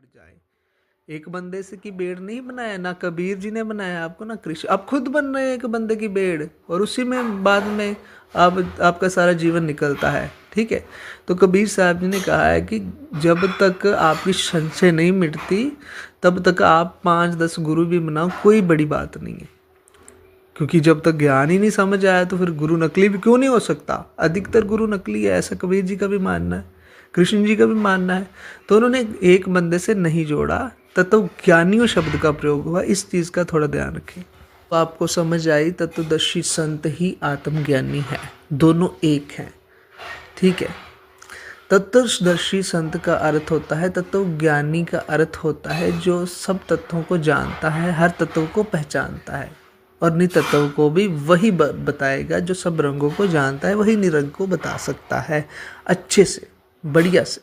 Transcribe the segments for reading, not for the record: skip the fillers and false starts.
जाए। एक बंदे से की भेड़ नहीं बनाया, ना कबीर जी ने बनाया आपको, ना कृष्ण। आप खुद बन रहे हैं एक बंदे की भेड़, और उसी में बाद में आपका सारा जीवन निकलता है। ठीक है, तो कबीर साहब जी ने कहा है कि जब तक आपकी संशय नहीं मिटती तब तक आप 5-10 गुरु भी बनाओ, कोई बड़ी बात नहीं है। क्योंकि जब तक ज्ञान ही नहीं समझ आया तो फिर गुरु नकली भी क्यों नहीं हो सकता। अधिकतर गुरु नकली है, ऐसा कबीर जी का भी मानना है, कृष्ण जी का भी मानना है। तो उन्होंने एक बंदे से नहीं जोड़ा, तत्व ज्ञानियों शब्द का प्रयोग हुआ। इस चीज़ का थोड़ा ध्यान रखें। तो आपको समझ आई, तत्वदर्शी संत ही आत्मज्ञानी है, दोनों एक हैं। ठीक है, तत्वदर्शी संत का अर्थ होता है, तत्वज्ञानी का अर्थ होता है जो सब तत्वों को जानता है, हर तत्व को पहचानता है, और नितत्व को भी वही बताएगा। जो सब रंगों को जानता है वही निरंग को बता सकता है अच्छे से, बढ़िया से।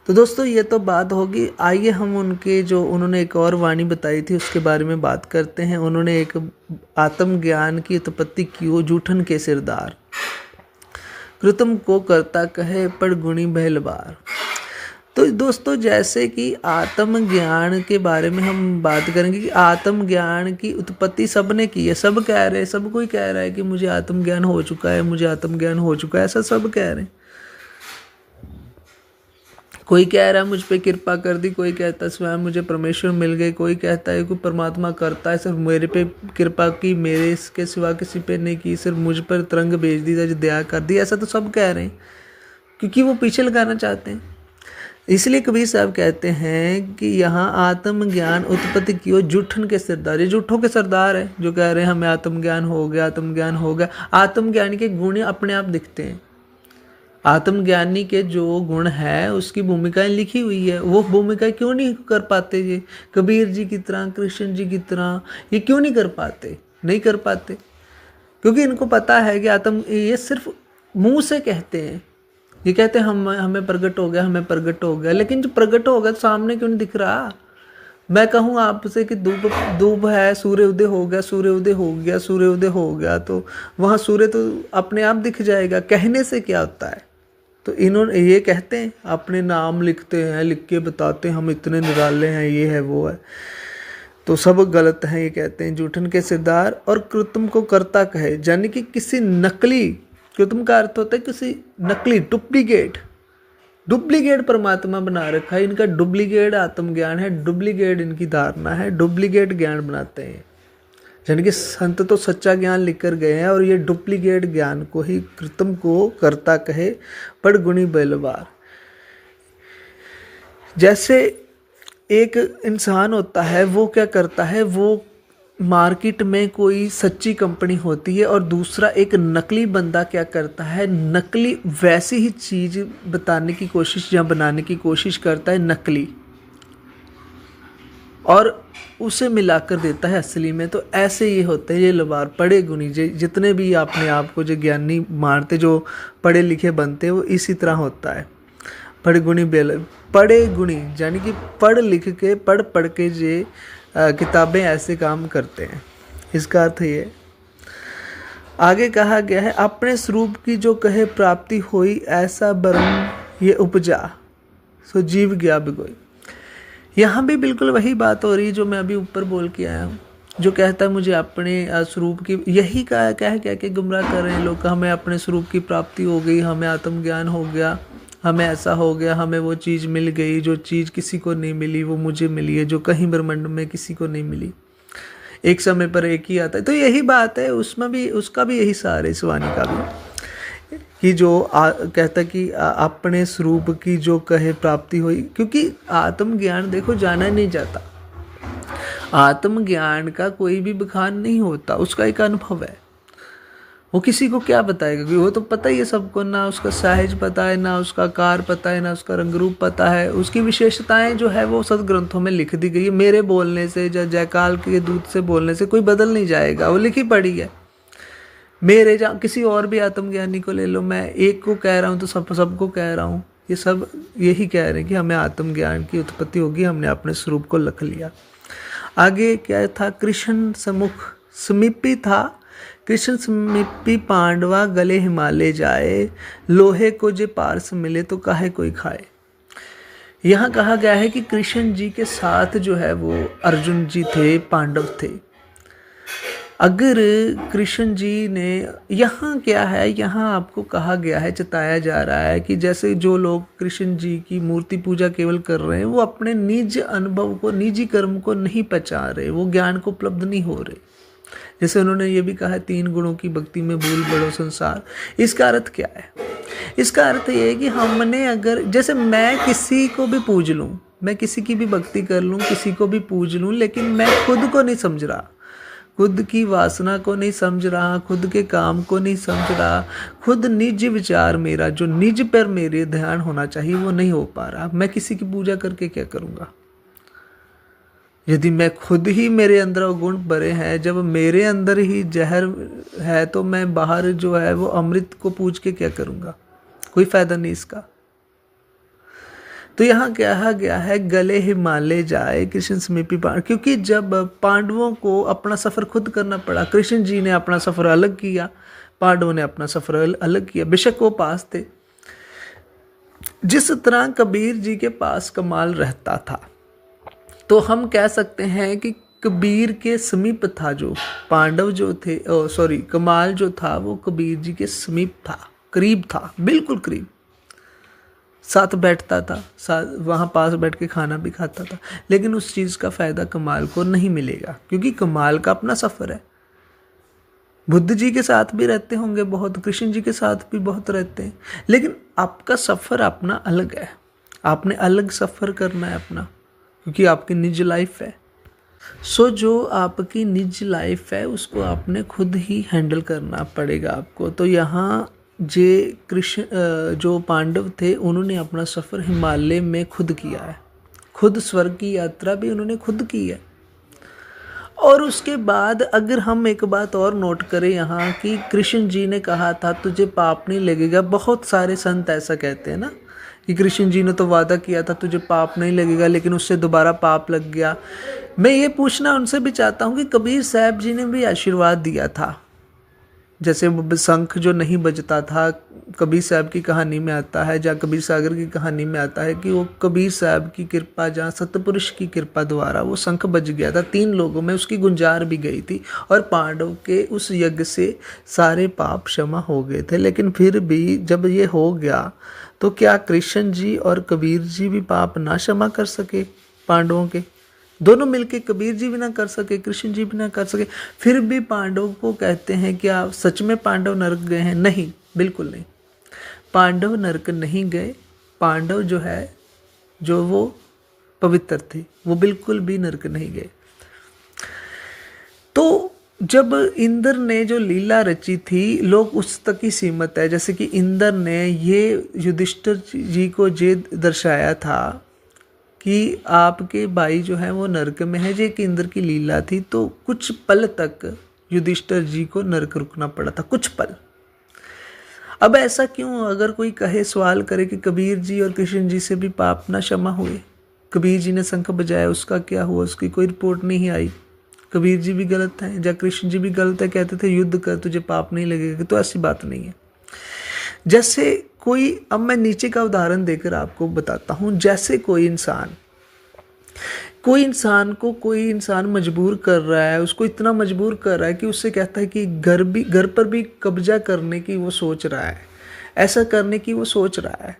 तो दोस्तों ये तो बात होगी। आइए हम उनके जो उन्होंने एक और वाणी बताई थी उसके बारे में बात करते हैं। उन्होंने एक आत्मज्ञान की उत्पत्ति की हो, जूठन के सिरदार कृतम को करता कहे, पड़ गुणी बहलबार। तो दोस्तों जैसे कि आत्मज्ञान के बारे में हम बात करेंगे कि आत्मज्ञान की उत्पत्ति सबने की है। सब कह रहे हैं, सब कोई कह रहा है कि मुझे आत्मज्ञान हो चुका है, मुझे आत्मज्ञान हो चुका है, ऐसा सब कह रहे हैं। कोई कह रहा है मुझ पे कृपा कर दी, कोई कहता है स्वयं मुझे परमेश्वर मिल गए, कोई कहता है कोई परमात्मा करता है, सिर्फ मेरे पे कृपा की, मेरे इसके सिवा किसी पे नहीं की, सिर्फ मुझ पर तरंग भेज दी, जो दया कर दी। ऐसा तो सब कह रहे हैं क्योंकि वो पीछे लगाना चाहते हैं। इसलिए कबीर साहब कहते हैं कि यहाँ आत्मज्ञान उत्पत्ति की हो जूठन के सरदार। ये जूठों के सरदार है जो कह रहे हैं हमें आत्मज्ञान हो गया, आत्मज्ञान हो गया। आत्मज्ञान के गुण अपने आप दिखते हैं। आत्मज्ञानी के जो गुण है उसकी भूमिकाएं लिखी हुई है। वो भूमिकाएं क्यों नहीं कर पाते ये कबीर जी की तरह, कृष्ण जी की तरह? ये क्यों नहीं कर पाते? नहीं कर पाते क्योंकि इनको पता है कि ये सिर्फ मुंह से कहते हैं। ये कहते हैं हमें प्रकट हो गया, हमें प्रकट हो गया, लेकिन जो प्रकट हो गया तो सामने क्यों नहीं दिख रहा? मैं कहूँ आपसे कि धूप है, सूर्य उदय हो गया, सूर्य उदय हो गया, सूर्य उदय हो गया, तो वहाँ सूर्य तो अपने आप दिख जाएगा। कहने से क्या होता है? तो इन्होंने ये कहते हैं, अपने नाम लिखते हैं, लिख के बताते हैं हम इतने निराले हैं, ये है वो है, तो सब गलत है। ये कहते हैं जूठन के सिरदार। और कृत्रिम को कर्ता कहे, यानी कि किसी नकली, कृत्रिम का अर्थ होता है किसी नकली, डुप्लीकेट परमात्मा बना रखा है। इनका डुप्लीकेट आत्मज्ञान है, डुप्लीकेट इनकी धारणा है, डुप्लीकेट ज्ञान बनाते हैं। यानी कि संत तो सच्चा ज्ञान लिख कर गए हैं और ये डुप्लीकेट ज्ञान को ही कृत्रिम को कर्ता कहे, पड़ गुणी बलवार। जैसे एक इंसान होता है, वो क्या करता है, वो मार्केट में कोई सच्ची कंपनी होती है और दूसरा एक नकली बंदा क्या करता है, नकली वैसी ही चीज़ बताने की कोशिश या बनाने की कोशिश करता है नकली, और उसे मिलाकर देता है असली में। तो ऐसे ये होते हैं ये लबार, पढ़े गुणी। जितने भी अपने आप को जो ज्ञानी मानते, जो पढ़े लिखे बनते, वो इसी तरह होता है। पढ़े गुणी पढ़े गुणी यानी कि पढ़ लिख के, पढ़ के जे किताबें ऐसे काम करते हैं। इसका अर्थ ये आगे कहा गया है, अपने स्वरूप की जो कहे प्राप्ति होई, ऐसा ब्रह्म ये उपजा, सो जीव गया बिगोई। यहाँ भी बिल्कुल वही बात हो रही है जो मैं अभी ऊपर बोल के आया हूँ। जो कहता है मुझे अपने स्वरूप की, यही कहा क्या के गुमराह कर रहे हैं लोग। हमें अपने स्वरूप की प्राप्ति हो गई, हमें आत्मज्ञान हो गया, हमें ऐसा हो गया, हमें वो चीज़ मिल गई जो चीज़ किसी को नहीं मिली वो मुझे मिली है, जो कहीं ब्रह्मांड में किसी को नहीं मिली। एक समय पर एक ही आता है। तो यही बात है, उसमें भी उसका भी यही सार है, इस वाणी का भी, कि जो कहता कि अपने स्वरूप की जो कहे प्राप्ति हुई। क्योंकि आत्मज्ञान देखो जाना नहीं जाता। आत्मज्ञान का कोई भी बखान नहीं होता, उसका एक अनुभव है। वो किसी को क्या बताएगा, क्योंकि वो तो पता ही है सबको, ना उसका साइज पता है, ना उसका आकार पता है, ना उसका रंग रूप पता है। उसकी विशेषताएं जो है वो सदग्रंथों में लिख दी गई है। मेरे बोलने से या जयकाल के दूत से बोलने से कोई बदल नहीं जाएगा, वो लिखी पड़ी है। मेरे किसी और भी आत्मज्ञानी को ले लो, मैं एक को कह रहा हूँ तो सबको कह रहा हूँ। ये सब यही कह रहे हैं कि हमें आत्मज्ञान की उत्पत्ति होगी, हमने अपने स्वरूप को लिख लिया। आगे क्या था, कृष्ण समुख समीपी था, कृष्ण समीपी पांडवा गले हिमालय जाए, लोहे को जे पारस मिले तो काहे कोई खाए। यहाँ कहा गया है कि कृष्ण जी के साथ जो है वो अर्जुन जी थे, पांडव थे। अगर कृष्ण जी ने, यहाँ क्या है, यहाँ आपको कहा गया है, चिताया जा रहा है कि जैसे जो लोग कृष्ण जी की मूर्ति पूजा केवल कर रहे हैं, वो अपने निज अनुभव को, निजी कर्म को नहीं पहचान रहे, वो ज्ञान को उपलब्ध नहीं हो रहे। जैसे उन्होंने ये भी कहा है, 3 गुणों की भक्ति में भूल बड़ो संसार। इसका अर्थ क्या है? इसका अर्थ ये है कि हमने अगर, जैसे मैं किसी को भी पूज लूँ, मैं किसी की भी भक्ति कर लूँ, किसी को भी पूज लूँ, लेकिन मैं खुद को नहीं समझ रहा, खुद की वासना को नहीं समझ रहा, खुद के काम को नहीं समझ रहा, खुद निज विचार मेरा, जो निज पर मेरे ध्यान होना चाहिए, वो नहीं हो पा रहा, मैं किसी की पूजा करके क्या करूँगा? यदि मैं खुद ही, मेरे अंदर अवगुण भरे हैं, जब मेरे अंदर ही जहर है, तो मैं बाहर जो है वो अमृत को पूज के क्या करूँगा? कोई फायदा नहीं इसका। तो यहाँ कहा गया है, गले हिमालय जाए कृष्ण समीपी पांडव, क्योंकि जब पांडवों को अपना सफ़र खुद करना पड़ा, कृष्ण जी ने अपना सफ़र अलग किया, पांडवों ने अपना सफ़र अलग किया, बेशक वो पास थे। जिस तरह कबीर जी के पास कमाल रहता था, तो हम कह सकते हैं कि कबीर के समीप था, जो पांडव जो थे, कमाल जो था वो कबीर जी के समीप था, करीब था, बिल्कुल करीब, साथ बैठता था, साथ वहाँ पास बैठ के खाना भी खाता था। लेकिन उस चीज़ का फ़ायदा कमाल को नहीं मिलेगा, क्योंकि कमाल का अपना सफ़र है। बुद्ध जी के साथ भी रहते होंगे बहुत, कृष्ण जी के साथ भी बहुत रहते हैं, लेकिन आपका सफ़र अपना अलग है, आपने अलग सफ़र करना है अपना, क्योंकि आपकी निज लाइफ है। सो जो आपकी निज लाइफ है उसको आपने खुद ही हैंडल करना पड़ेगा आपको। तो यहाँ जे कृष्ण, जो पांडव थे, उन्होंने अपना सफ़र हिमालय में खुद किया है, खुद स्वर्ग की यात्रा भी उन्होंने खुद की है। और उसके बाद अगर हम एक बात और नोट करें यहाँ कि कृष्ण जी ने कहा था तुझे पाप नहीं लगेगा। बहुत सारे संत ऐसा कहते हैं ना कि कृष्ण जी ने तो वादा किया था तुझे पाप नहीं लगेगा, लेकिन उससे दोबारा पाप लग गया। मैं ये पूछना उनसे भी चाहता हूँ कि कबीर साहब जी ने भी आशीर्वाद दिया था, जैसे वो शंख जो नहीं बजता था, कबीर साहब की कहानी में आता है, जहाँ कबीर सागर की कहानी में आता है कि वो कबीर साहब की कृपा, जहाँ सतपुरुष की कृपा द्वारा वो शंख बज गया था, 3 लोगों में उसकी गुंजार भी गई थी, और पांडव के उस यज्ञ से सारे पाप क्षमा हो गए थे। लेकिन फिर भी जब ये हो गया तो क्या कृष्ण जी और कबीर जी भी पाप ना क्षमा कर सके पांडवों के? दोनों मिलके, कबीर जी भी ना कर सके, कृष्ण जी भी ना कर सके, फिर भी पांडव को कहते हैं कि आप सच में पांडव नरक गए हैं? नहीं, बिल्कुल नहीं, पांडव नरक नहीं गए। पांडव जो है, जो वो पवित्र थे, वो बिल्कुल भी नरक नहीं गए। तो जब इंद्र ने जो लीला रची थी, लोग उस तक ही सीमित है। जैसे कि इंद्र ने ये युधिष्ठिर जी को ये दर्शाया था कि आपके भाई जो है वो नरक में है, ये कि इंद्र की लीला थी। तो कुछ पल तक युधिष्ठिर जी को नरक रुकना पड़ा था, कुछ पल। अब ऐसा क्यों? अगर कोई कहे, सवाल करे कि कबीर जी और कृष्ण जी से भी पाप ना क्षमा हुए, कबीर जी ने शंख बजाया, उसका क्या हुआ? उसकी कोई रिपोर्ट नहीं आई। कबीर जी भी गलत हैं या कृष्ण जी भी गलत है, कहते थे युद्ध कर तुझे पाप नहीं लगेगा, तो ऐसी बात नहीं है। जैसे कोई, अब मैं नीचे का उदाहरण देकर आपको बताता हूँ। जैसे कोई इंसान मजबूर कर रहा है, उसको इतना मजबूर कर रहा है कि उससे कहता है कि घर पर भी कब्जा करने की वो सोच रहा है, ऐसा करने की वो सोच रहा है।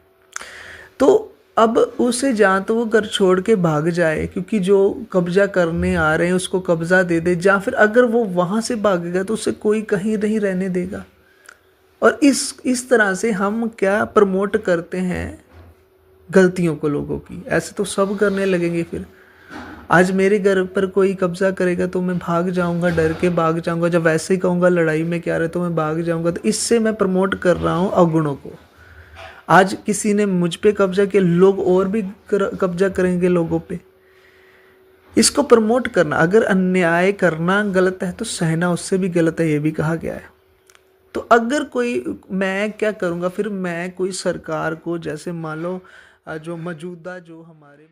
तो अब उसे जहाँ तो वो घर छोड़ के भाग जाए, क्योंकि जो कब्जा करने आ रहे हैं उसको कब्जा दे दे, या फिर अगर वो वहाँ से भागेगा तो उसे कोई कहीं नहीं रहने देगा। और इस तरह से हम क्या प्रमोट करते हैं गलतियों को लोगों की। ऐसे तो सब करने लगेंगे। फिर आज मेरे घर पर कोई कब्जा करेगा तो मैं भाग जाऊंगा, डर के भाग जाऊंगा। जब वैसे ही कहूँगा लड़ाई में क्या रहे तो मैं भाग जाऊंगा। तो इससे मैं प्रमोट कर रहा हूँ अवगुणों को। आज किसी ने मुझ पे कब्जा किया, लोग और भी कब्जा करेंगे लोगों पे। इसको प्रमोट करना, अगर अन्याय करना गलत है तो सहना उससे भी गलत है, ये भी कहा गया है। तो अगर कोई, मैं क्या करूँगा फिर? मैं कोई सरकार को, जैसे मान लो जो मौजूदा जो हमारे